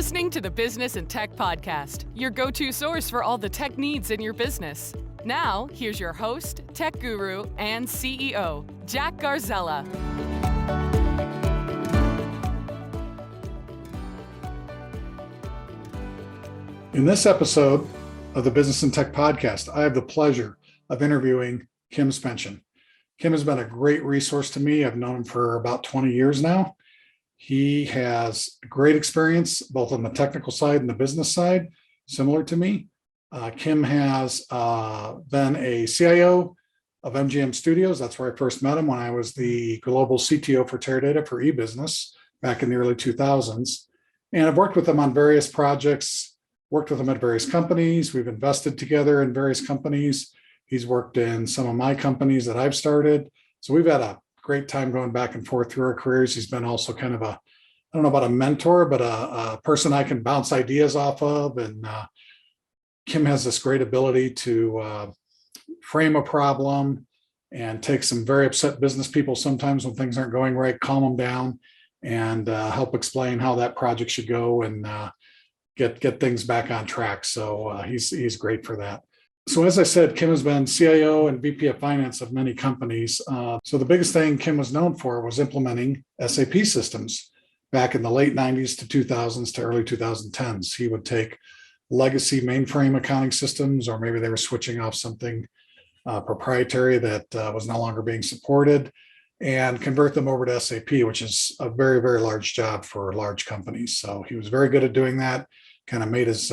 listening to the Business and Tech Podcast, your go-to source for all the tech needs in your business. Now, here's your host, tech guru, and CEO, Jack Garzella. In this episode of the Business and Tech Podcast, I have the pleasure of interviewing Kim Spenchian. Kim has been a great resource to me. I've known him for about 20 years now. He has great experience both on the technical side and the business side, similar to me. Kim has been a CIO of MGM Studios. That's where I first met him when I was the global CTO for Teradata for e-business back in the early 2000s. And I've worked with him on various projects, worked with him at various companies. We've invested together in various companies. He's worked in some of my companies that I've started. So we've had a great time going back and forth through our careers. He's been also kind of I don't know about a mentor, but a person I can bounce ideas off of. And Kim has this great ability to frame a problem and take some very upset business people sometimes when things aren't going right, calm them down, and help explain how that project should go and get things back on track. So he's great for that. So as I said, Kim has been CIO and VP of Finance of many companies. So the biggest thing Kim was known for was implementing SAP systems back in the late 90s to 2000s to early 2010s. He would take legacy mainframe accounting systems, or maybe they were switching off something proprietary that was no longer being supported, and convert them over to SAP, which is a very, very large job for large companies. So he was very good at doing that. Kind of made his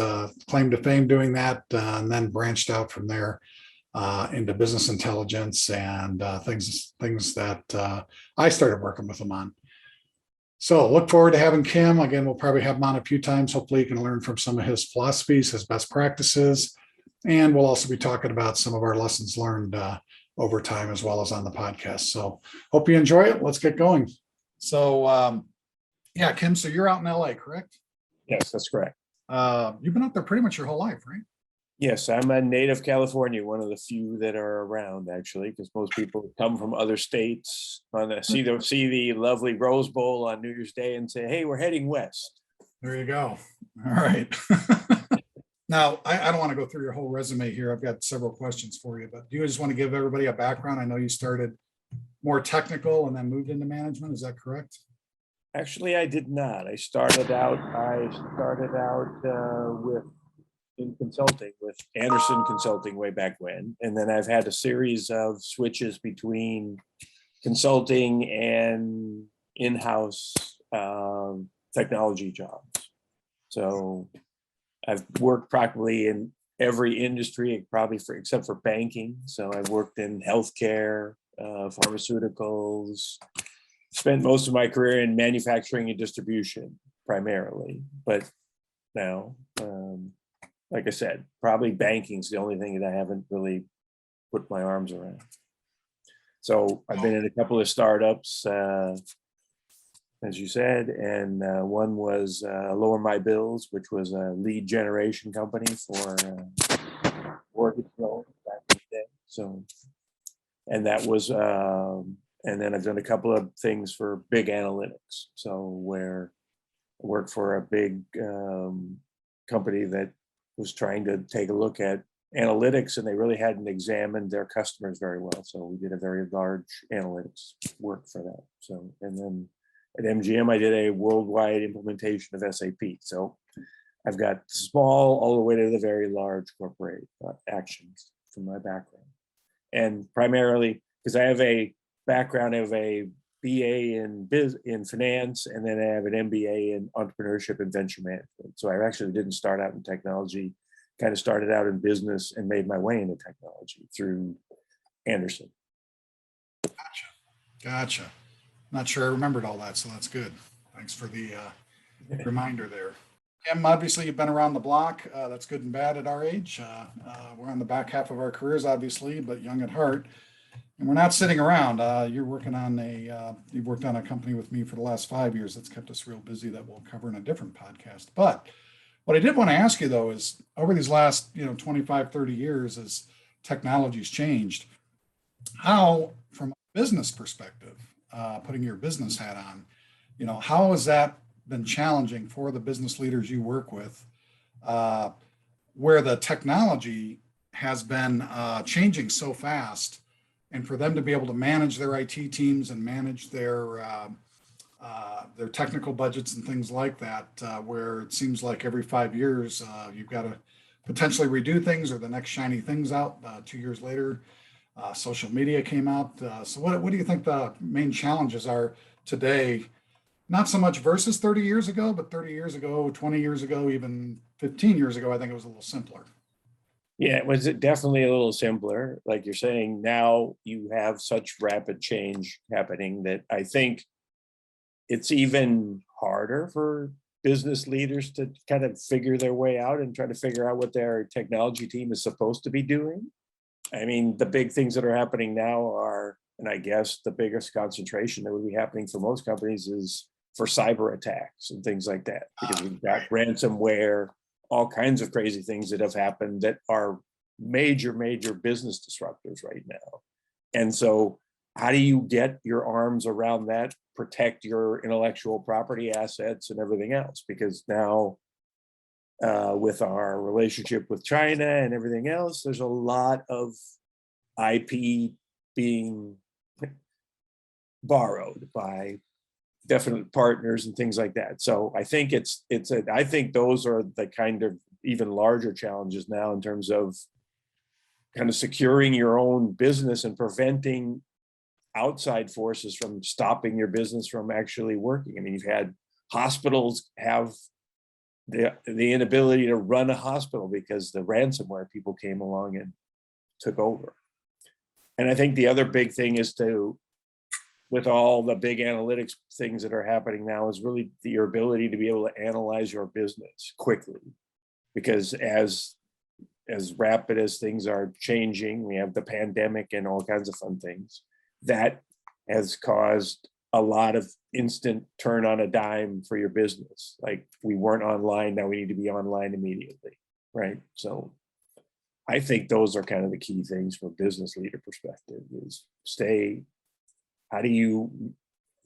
claim to fame doing that, and then branched out from there into business intelligence and things that I started working with him on. So look forward to having Kim. Again, we'll probably have him on a few times. Hopefully you can learn from some of his philosophies, his best practices, and we'll also be talking about some of our lessons learned over time as well as on the podcast. So hope you enjoy it. Let's get going. So yeah, Kim, so you're out in LA, correct? Yes, that's correct. You've been out there pretty much your whole life, right? Yes, I'm a native California, one of the few that are around, actually, because most people come from other states see the lovely Rose Bowl on New Year's Day and say, hey, we're heading west. There you go. All right. Now, I don't want to go through your whole resume here. I've got several questions for you, but do you just want to give everybody a background? I know you started more technical and then moved into management. Is that correct? Actually, I did not. I started out in consulting with Anderson Consulting way back when, and then I've had a series of switches between consulting and in-house technology jobs. So I've worked probably in every industry, except for banking. So I've worked in healthcare, pharmaceuticals. Spent most of my career in manufacturing and distribution primarily, but now, like I said, probably banking's the only thing that I haven't really put my arms around. So I've been in a couple of startups, as you said, and one was Lower My Bills, which was a lead generation company for mortgage loans back in the day. So, and that was. And then I've done a couple of things for big analytics. So where I worked for a big company that was trying to take a look at analytics, and they really hadn't examined their customers very well. So we did a very large analytics work for that. So, and then at MGM, I did a worldwide implementation of SAP. So I've got small all the way to the very large corporate actions from my background. And primarily because I have a background of a BA in finance, and then I have an MBA in entrepreneurship and venture management. So I actually didn't start out in technology, kind of started out in business and made my way into technology through Anderson. Gotcha. Not sure I remembered all that, so that's good. Thanks for the reminder there. Kim, obviously you've been around the block. That's good and bad at our age. We're on the back half of our careers, obviously, but young at heart. And we're not sitting around. You've worked on a company with me for the last 5 years. That's kept us real busy that we'll cover in a different podcast. But what I did want to ask you, though, is over these last 25, 30 years, as technology's changed, how, from a business perspective, putting your business hat on, how has that been challenging for the business leaders you work with, where the technology has been changing so fast, and for them to be able to manage their IT teams and manage their technical budgets and things like that, where it seems like every 5 years you've got to potentially redo things or the next shiny things out. 2 years later, social media came out. So what do you think the main challenges are today? Not so much versus 30 years ago, but 30 years ago, 20 years ago, even 15 years ago, I think it was a little simpler. Yeah, it was definitely a little simpler. Like you're saying, now you have such rapid change happening that I think it's even harder for business leaders to kind of figure their way out and try to figure out what their technology team is supposed to be doing. I mean, the big things that are happening now are, and I guess the biggest concentration that would be happening for most companies is for cyber attacks and things like that, because we've got ransomware, all kinds of crazy things that have happened that are major business disruptors right now. And so how do you get your arms around that, protect your intellectual property assets and everything else? Because now with our relationship with China and everything else, there's a lot of IP being borrowed by definite partners and things like that. So I think I think those are the kind of even larger challenges now in terms of kind of securing your own business and preventing outside forces from stopping your business from actually working. I mean, you've had hospitals have the inability to run a hospital because the ransomware people came along and took over. And I think the other big thing is with all the big analytics things that are happening now, is really your ability to be able to analyze your business quickly. Because as rapid as things are changing, we have the pandemic and all kinds of fun things, that has caused a lot of instant turn on a dime for your business. Like, we weren't online, now we need to be online immediately, right? So I think those are kind of the key things from a business leader perspective, is how do you,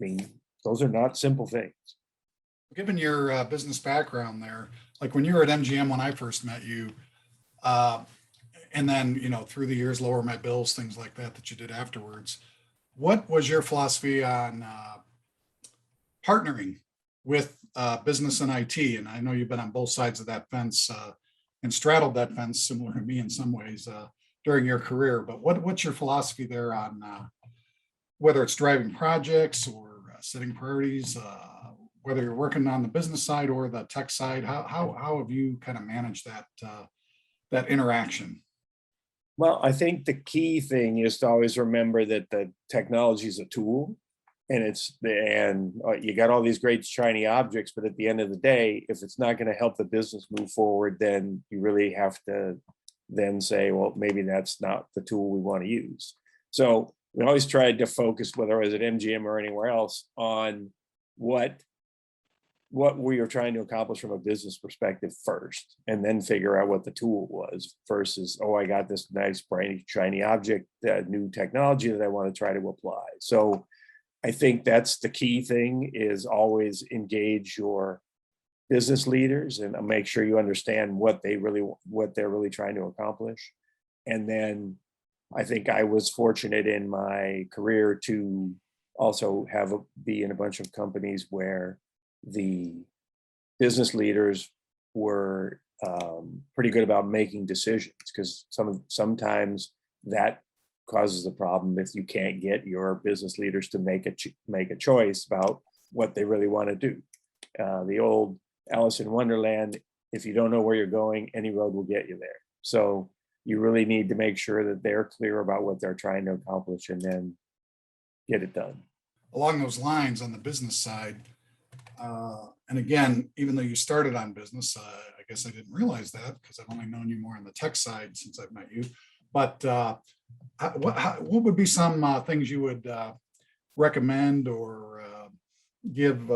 I mean, those are not simple things. Given your business background there, like when you were at MGM when I first met you, and then, through the years, Lower My Bills, things like that you did afterwards, what was your philosophy on partnering with business and IT? And I know you've been on both sides of that fence and straddled that fence, similar to me in some ways, during your career. But what's your philosophy there on whether it's driving projects or setting priorities, whether you're working on the business side or the tech side? How have you kind of managed that interaction? Well, I think the key thing is to always remember that the technology is a tool, and you got all these great shiny objects, but at the end of the day, if it's not going to help the business move forward, then you really have to then say, well, maybe that's not the tool we want to use. So we always tried to focus, whether it was at MGM or anywhere else, on what we were trying to accomplish from a business perspective first, and then figure out what the tool was, versus, oh, I got this nice bright shiny object, new technology that I want to try to apply. So I think that's the key thing, is always engage your business leaders and make sure you understand what they're really trying to accomplish. And then I think I was fortunate in my career to also be in a bunch of companies where the business leaders were pretty good about making decisions, because sometimes that causes a problem if you can't get your business leaders to make a choice about what they really want to do. The old Alice in Wonderland, if you don't know where you're going, any road will get you there. So you really need to make sure that they're clear about what they're trying to accomplish, and then get it done. Along those lines, on the business side, and again, even though you started on business, I guess I didn't realize that because I've only known you more on the tech side since I've met you. But what would be some things you would recommend or give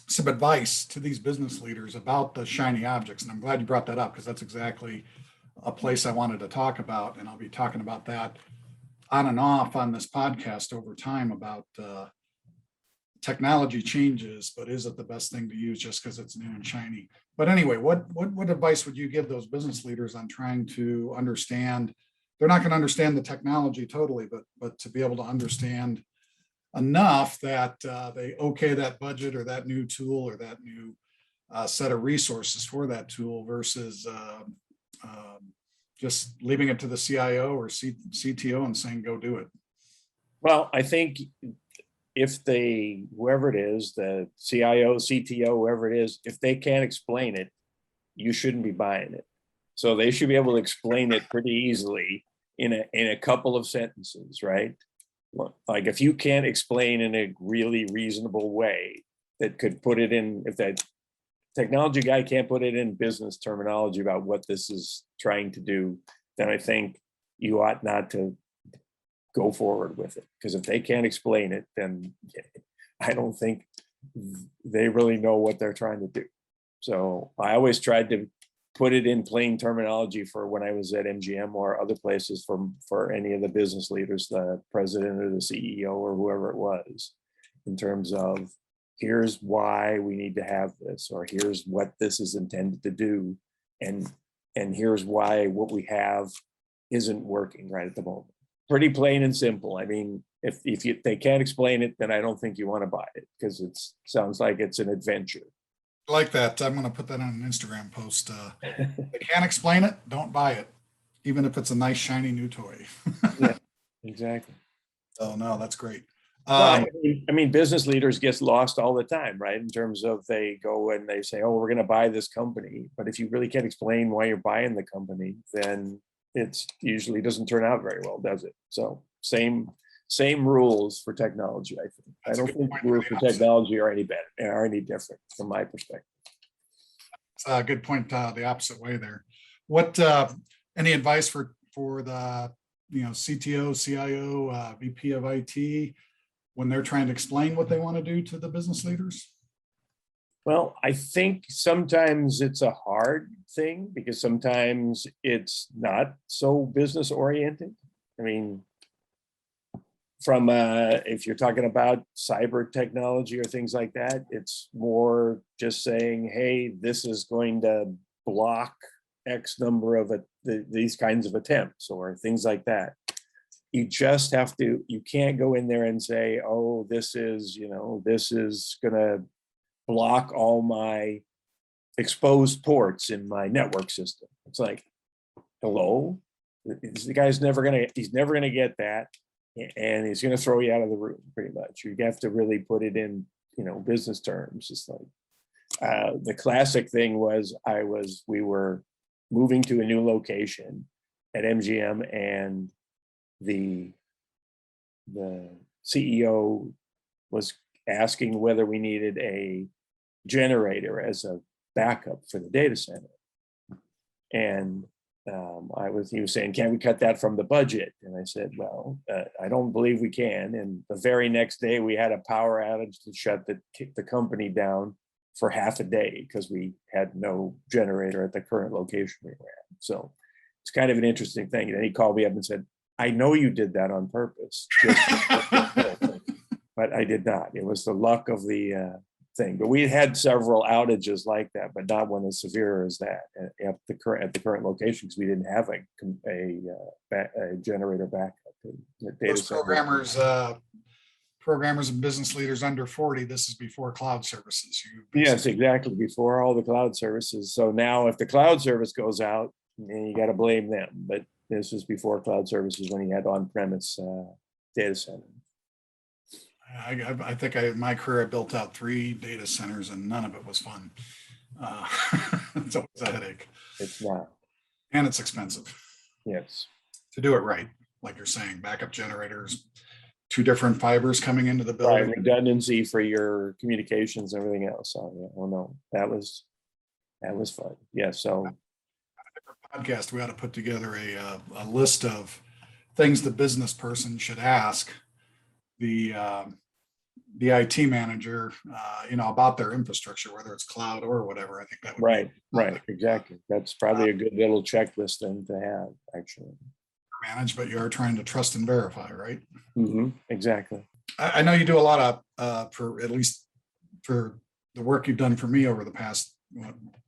some advice to these business leaders about the shiny objects? And I'm glad you brought that up, because that's exactly a place I wanted to talk about. And I'll be talking about that on and off on this podcast over time, about technology changes, but is it the best thing to use just because it's new and shiny? But anyway, what advice would you give those business leaders on trying to understand? They're not going to understand the technology totally, but to be able to understand enough that they okay that budget or that new tool or that new set of resources for that tool versus just leaving it to the CIO or CTO and saying, go do it. Well, I think if whoever it is, the CIO, CTO, whoever it is, if they can't explain it, you shouldn't be buying it. So they should be able to explain it pretty easily in a couple of sentences, right? Like if you can't explain in a really reasonable way that could put it in, if that technology guy can't put it in business terminology about what this is trying to do, then I think you ought not to go forward with it. Because if they can't explain it, then I don't think they really know what they're trying to do. So I always tried to put it in plain terminology for when I was at MGM or other places for any of the business leaders, the president or the CEO or whoever it was, in terms of here's why we need to have this, or here's what this is intended to do, and here's why what we have isn't working right at the moment. Pretty plain and simple. I mean, if they can't explain it, then I don't think you want to buy it, because it sounds like it's an adventure. I like that. I'm going to put that on an Instagram post. If they can't explain it, don't buy it, even if it's a nice shiny new toy. Yeah, exactly. Oh no, that's great. I mean, business leaders get lost all the time, right? In terms of they go and they say, oh, we're going to buy this company. But if you really can't explain why you're buying the company, then it usually doesn't turn out very well, does it? So same rules for technology, I think. I don't think rules for technology are any better, are any different from my perspective. Good point. The opposite way there. What any advice for the CTO, CIO, VP of IT when they're trying to explain what they want to do to the business leaders? Well, I think sometimes it's a hard thing because sometimes it's not so business oriented. I mean, from if you're talking about cyber technology or things like that, it's more just saying, hey, this is going to block X number of these kinds of attempts or things like that. You just have to, you can't go in there and say, oh, this is going to block all my exposed ports in my network system. It's like, hello, the guy's never going to get that. And he's going to throw you out of the room pretty much. You have to really put it in, business terms. It's like the classic thing was we were moving to a new location at MGM, and the CEO was asking whether we needed a generator as a backup for the data center. And he was saying, can we cut that from the budget? And I said, well, I don't believe we can. And the very next day we had a power outage to shut the company down for half a day because we had no generator at the current location we were at. So it's kind of an interesting thing. And then he called me up and said, I know you did that on purpose, but I did not. It was the luck of the thing. But we had several outages like that, but not one as severe as that at the current location, because we didn't have a generator backup. Those programmers and business leaders under 40, this is before cloud services. Yes, exactly, before all the cloud services. So now if the cloud service goes out, you got to blame them. But this was before cloud services, when you had on-premise data center. I think in my career, I built out 3 data centers and none of it was fun. It's always a headache. It's not. And it's expensive. Yes. To do it right, like you're saying, backup generators, 2 different fibers coming into the building. Right, redundancy for your communications and everything else. So, yeah, well, no, that was fun. Yeah, so. Podcast, we ought to put together a list of things the business person should ask the IT manager, about their infrastructure, whether it's cloud or whatever. I think that would right, exactly. That's probably a good little checklist thing to have, actually. Manage, but you are trying to trust and verify, right? Mm-hmm, exactly. I know you do a lot for at least for the work you've done for me over the past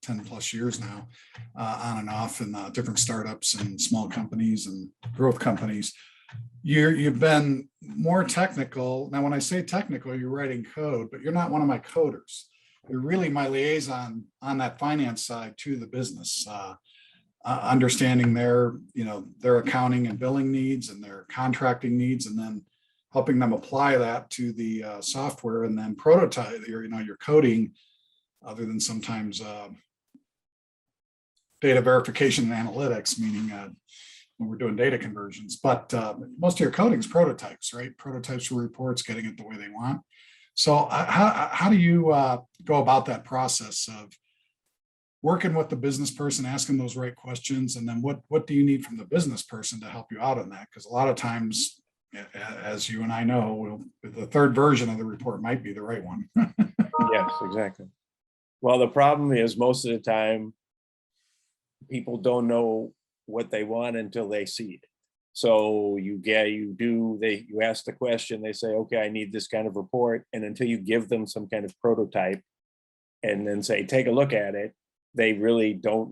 10 plus years now, on and off in different startups and small companies and growth companies. You've been more technical. Now, when I say technical, you're writing code, but you're not one of my coders. You're really my liaison on that finance side to the business, understanding their accounting and billing needs and their contracting needs, and then helping them apply that to the software and then prototype your coding, other than sometimes data verification and analytics, meaning when we're doing data conversions. But most of your coding is prototypes, right? Prototypes for reports, getting it the way they want. So how do you go about that process of working with the business person, asking those right questions, and then what do you need from the business person to help you out on that? Because a lot of times, as you and I know, the third version of the report might be the right one. Yes, exactly. Well, the problem is most of the time, people don't know what they want until they see it. So you ask the question, they say, okay, I need this kind of report. And until you give them some kind of prototype and then say, take a look at it, they really don't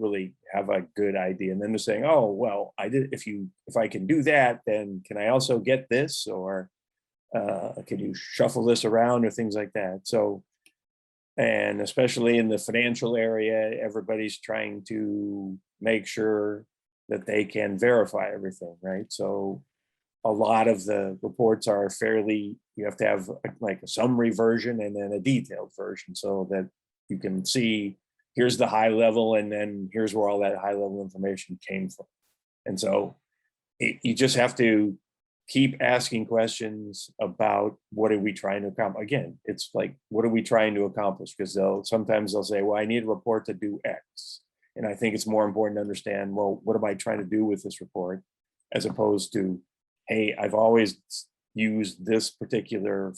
have a good idea. And then they're saying, oh, well, if I can do that, then can I also get this? Or can you shuffle this around or things like that? So, and especially in the financial area, everybody's trying to make sure that they can verify everything, right? So a lot of the reports are you have to have like a summary version and then a detailed version so that you can see, here's the high level, and then here's where all that high level information came from. And so you just have to keep asking questions about what are we trying to accomplish. Again, it's like, what are we trying to accomplish? Because sometimes they'll say, well, I need a report to do X. And I think it's more important to understand, well, what am I trying to do with this report? As opposed to, hey, I've always used this particular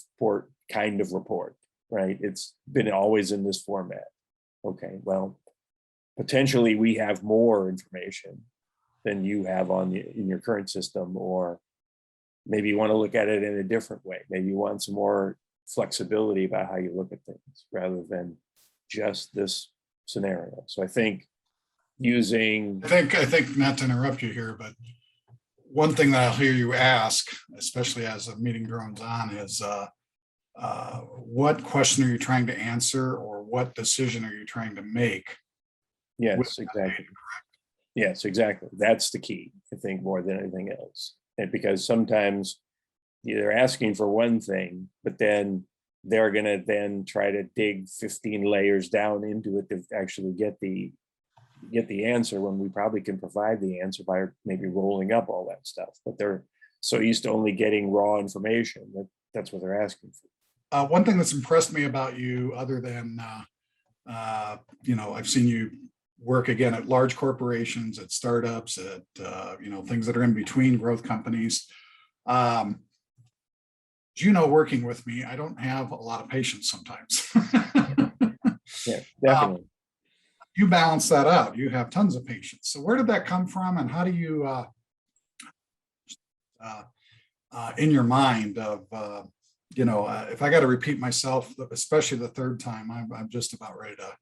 kind of report, right? It's been always in this format. Okay, well, potentially we have more information than you have in your current system, or maybe you want to look at it in a different way. Maybe you want some more flexibility about how you look at things rather than just this scenario. So I think I think not to interrupt you here, but one thing that I'll hear you ask, especially as the meeting drones on, is what question are you trying to answer, or what decision are you trying to make? Yes, exactly. Yes, exactly. That's the key, I think, more than anything else. And because sometimes they're asking for one thing, but then they're going to then try to dig 15 layers down into it to actually get the answer, when we probably can provide the answer by maybe rolling up all that stuff. But they're so used to only getting raw information that's what they're asking for. One thing that's impressed me about you, other than I've seen you work again at large corporations, at startups, at things that are in between growth companies. Working with me, I don't have a lot of patience sometimes. Yeah, definitely. You balance that out. You have tons of patience. So where did that come from, and how do you, in your mind of, if I got to repeat myself, especially the third time, I'm just about ready to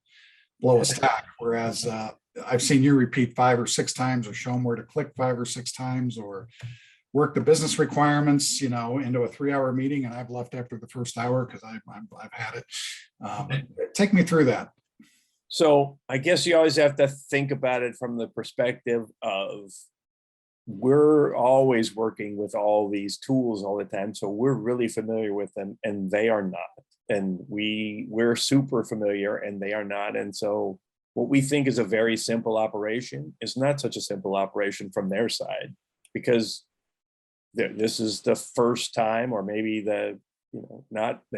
blow a stack. Whereas I've seen you repeat 5 or 6 times, or show them where to click 5 or 6 times, or work the business requirements, into a 3-hour meeting, and I've left after the first hour because I've had it. Take me through that. So I guess you always have to think about it from the perspective of, we're always working with all these tools all the time. So we're really familiar with them, and they are not. And we're super familiar, and they are not. And so what we think is a very simple operation is not such a simple operation from their side, because this is the first time, or maybe they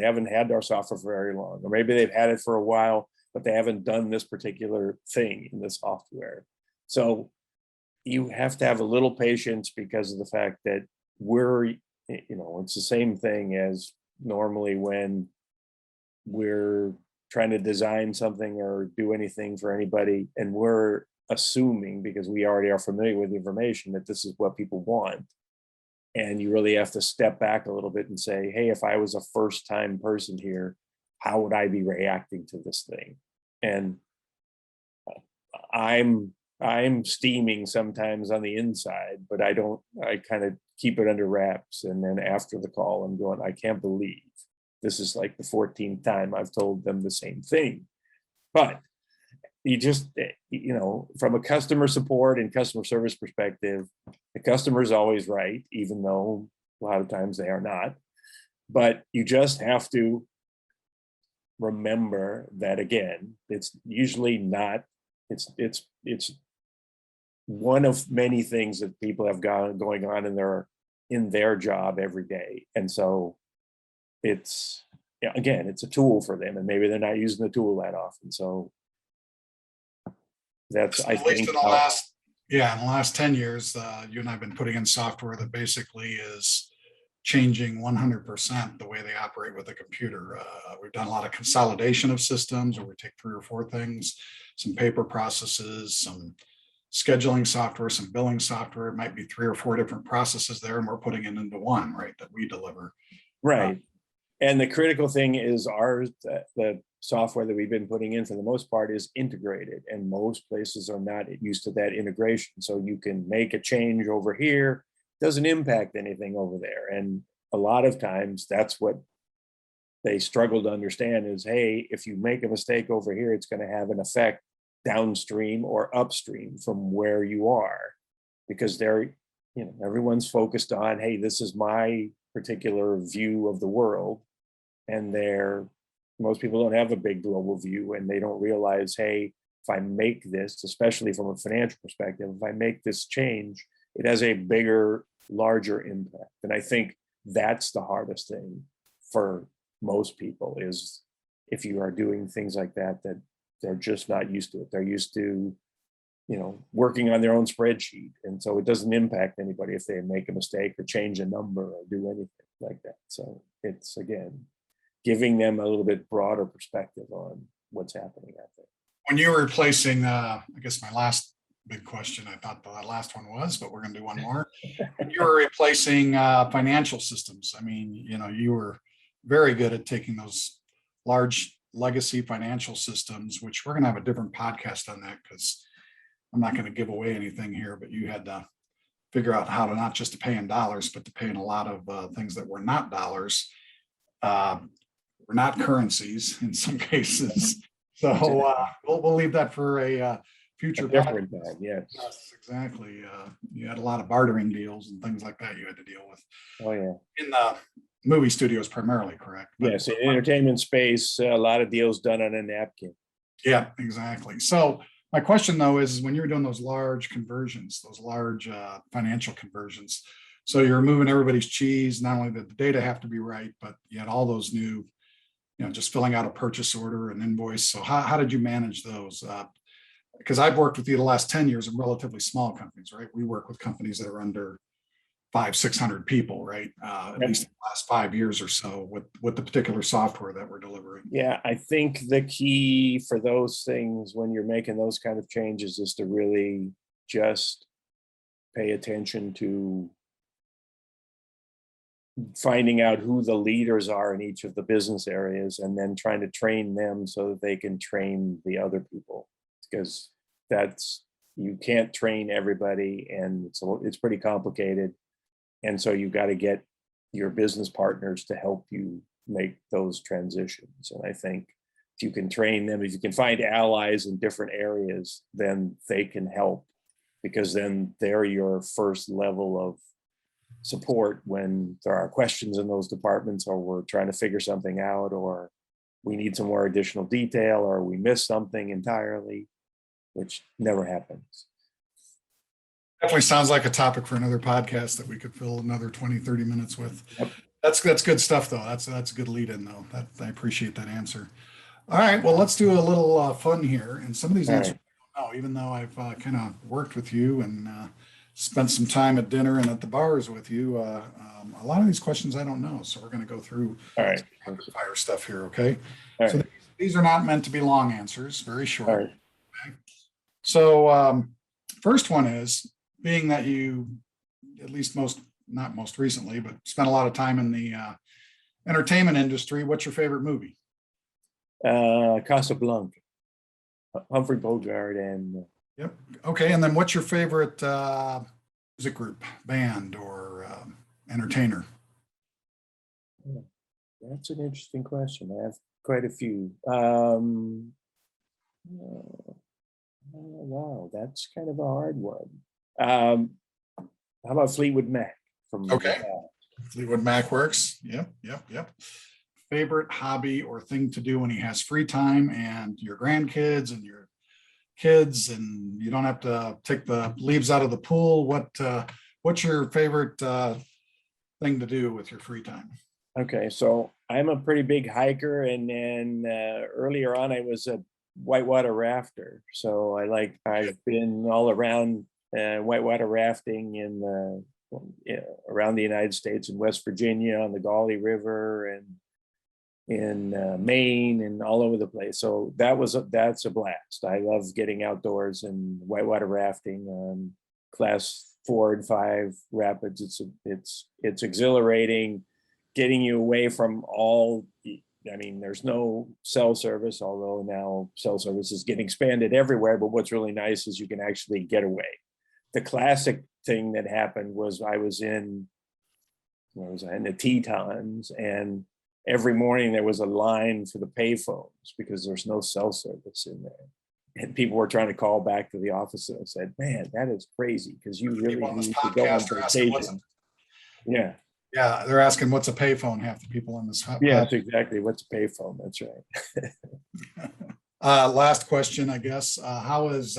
haven't had our software for very long, or maybe they've had it for a while, but they haven't done this particular thing in the software. So you have to have a little patience, because of the fact that it's the same thing as normally when we're trying to design something or do anything for anybody, and we're assuming, because we already are familiar with the information, that this is what people want. And you really have to step back a little bit and say, hey, if I was a first-time person here, how would I be reacting to this thing? And I'm steaming sometimes on the inside, but I kind of keep it under wraps. And then after the call, I'm going, I can't believe this is like the 14th time I've told them the same thing. But you just, from a customer support and customer service perspective, the customer is always right, even though a lot of times they are not. But you just have to remember that, again, it's usually not, it's one of many things that people have going on in their job every day. And so it's, again, it's a tool for them, and maybe they're not using the tool that often. So that's, I think, in the last 10 years, you and I have been putting in software that basically is changing 100% the way they operate with a computer. We've done a lot of consolidation of systems, where we take 3 or 4 things, some paper processes, some scheduling software, some billing software. It might be 3 or 4 different processes there, and we're putting it into one, right, that we deliver. Right. And the critical thing is the software that we've been putting in, for the most part, is integrated, and most places are not used to that integration. So you can make a change over here, doesn't impact anything over there. And a lot of times that's what they struggle to understand is, hey, if you make a mistake over here, it's going to have an effect downstream or upstream from where you are, because everyone's focused on, hey, this is my particular view of the world. And most people don't have a big global view, and they don't realize, hey, if I make this, especially from a financial perspective, if I make this change, it has a bigger, larger impact. And I think that's the hardest thing for most people, is if you are doing things like that they're just not used to it. They're used to, working on their own spreadsheet. And so it doesn't impact anybody if they make a mistake or change a number or do anything like that. So it's, again, giving them a little bit broader perspective on what's happening out there. When you were replacing, I guess my last big question, I thought the last one was, but we're going to do one more. You were replacing financial systems. I mean, you were very good at taking those large legacy financial systems, which we're going to have a different podcast on that, because I'm not going to give away anything here, but you had to figure out how to not just to pay in dollars, but to pay in a lot of things that were not dollars, were not currencies in some cases. So we'll leave that for a future different time. Yes, exactly. You had a lot of bartering deals and things like that you had to deal with. Oh yeah, in the movie studios primarily, correct? Yes, in entertainment space, a lot of deals done on a napkin. Yeah, exactly. So my question though is, when you're doing those large conversions, those large financial conversions, so you're moving everybody's cheese, not only did the data have to be right, but you had all those new, just filling out a purchase order and invoice. So how did you manage those? Because I've worked with you the last 10 years in relatively small companies, right? We work with companies that are under 500-600 people, right? At least in the last 5 years or so with the particular software that we're delivering. Yeah, I think the key for those things when you're making those kind of changes is to really just pay attention to finding out who the leaders are in each of the business areas, and then trying to train them so that they can train the other people, because you can't train everybody, and it's pretty complicated. And so you've got to get your business partners to help you make those transitions. And I think if you can train them, if you can find allies in different areas, then they can help, because then they're your first level of support when there are questions in those departments, or we're trying to figure something out, or we need some more additional detail, or we missed something entirely, which never happens. Definitely sounds like a topic for another podcast that we could fill another 20-30 minutes with. Yep. That's good stuff though. That's a good lead in though. I appreciate that answer. All right, well, let's do a little fun here. And some of these answers, I don't know, even though I've kind of worked with you and spent some time at dinner and at the bars with you, a lot of these questions I don't know. So we're going to go through fire stuff here, okay? So these are not meant to be long answers, very short. All right. Okay? So first one is, being that you, at least most not most recently, but spent a lot of time in the entertainment industry. What's your favorite movie? Casablanca, Humphrey Bogart, and Yep. Okay. And then what's your favorite music group, band, or entertainer? that's an interesting question. I have quite a few. Wow, that's kind of a hard one. How about Fleetwood Mac from Okay. Fleetwood Mac works. Yep. Favorite hobby or thing to do when he has free time and your grandkids and your kids, and you don't have to take the leaves out of the pool. What's your favorite thing to do with your free time? Okay, so I'm a pretty big hiker, and then earlier on I was a whitewater rafter. So I've been all around whitewater rafting in around the United States, in West Virginia on the Gauley River, and in Maine, and all over the place. So that's a blast. I love getting outdoors and whitewater rafting, class 4 and 5 rapids. It's exhilarating, getting you away from there's no cell service, although now cell service is getting expanded everywhere. But what's really nice is you can actually get away. The classic thing that happened was I was in the Tetons, and every morning there was a line for the payphones because there's no cell service in there. And people were trying to call back to the office, and I said, man, that is crazy, because you really need to go on vacation. Yeah. Yeah, they're asking what's a payphone, half the people in this. Yes, exactly. What's a payphone? That's right. Last question, I guess. How has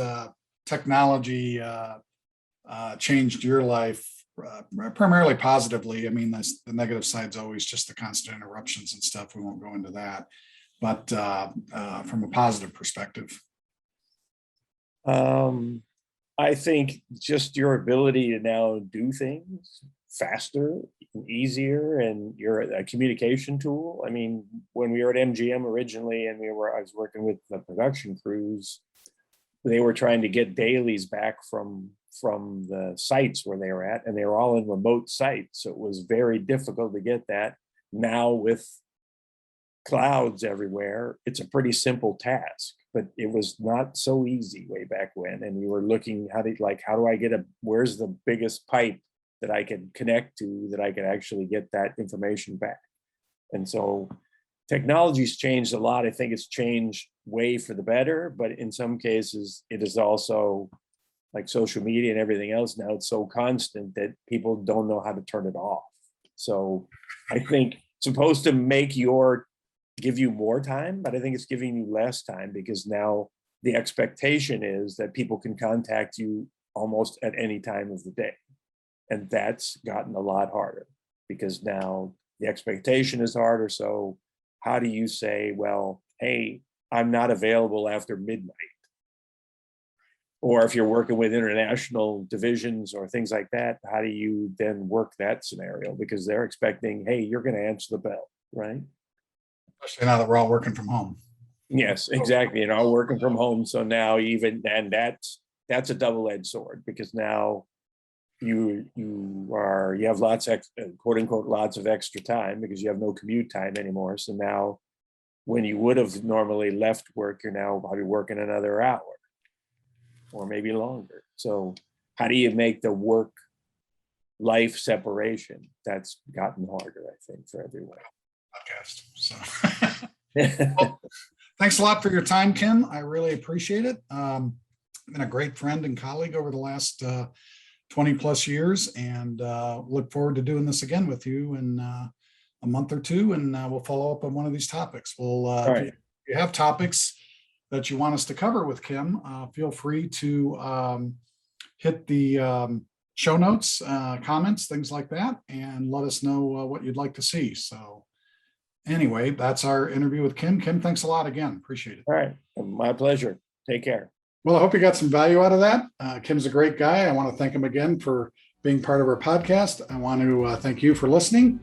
technology changed your life, primarily positively? I mean, the negative side's always just the constant interruptions and stuff. We won't go into that. But from a positive perspective. I think just your ability to now do things faster and easier, and you're a communication tool. I mean, when we were at MGM originally, and I was working with the production crews, they were trying to get dailies back from the sites where they were at, and they were all in remote sites. So it was very difficult to get that. Now with clouds everywhere, it's a pretty simple task, but it was not so easy way back when. And you were looking, how do I get where's the biggest pipe that I could connect to, that I could actually get that information back? And so technology's changed a lot. I think it's changed way for the better, but in some cases it is also, like social media and everything else now, it's so constant that people don't know how to turn it off. So I think it's supposed to give you more time, but I think it's giving you less time, because now the expectation is that people can contact you almost at any time of the day. And that's gotten a lot harder, because now the expectation is harder. So how do you say, well, hey, I'm not available after midnight? Or if you're working with international divisions or things like that, how do you then work that scenario? Because they're expecting, hey, you're going to answer the bell, right? Especially now that we're all working from home. Yes, exactly. Working from home. So now that's a double-edged sword, because now you have lots of quote unquote lots of extra time, because you have no commute time anymore. So now when you would have normally left work, you're now probably working another hour or maybe longer. So how do you make the work life separation? That's gotten harder, I think, for everyone. Podcast. So well, thanks a lot for your time, Kim. I really appreciate it. Been a great friend and colleague over the last 20 plus years, and look forward to doing this again with you in a month or two, and we'll follow up on one of these topics. If you have topics that you want us to cover with Kim, feel free to hit the show notes, comments, things like that, and let us know what you'd like to see. So anyway, that's our interview with Kim. Kim, thanks a lot again. Appreciate it. All right. My pleasure. Take care. Well, I hope you got some value out of that. Kim's a great guy. I want to thank him again for being part of our podcast. I want to thank you for listening,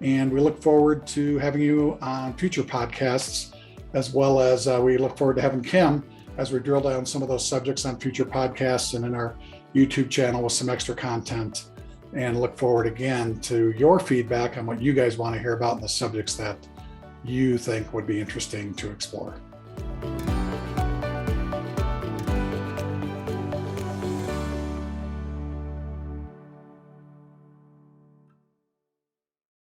and we look forward to having you on future podcasts, as well as we look forward to having Kim as we drill down some of those subjects on future podcasts and in our YouTube channel with some extra content and look forward again to your feedback on what you guys want to hear about and the subjects that you think would be interesting to explore.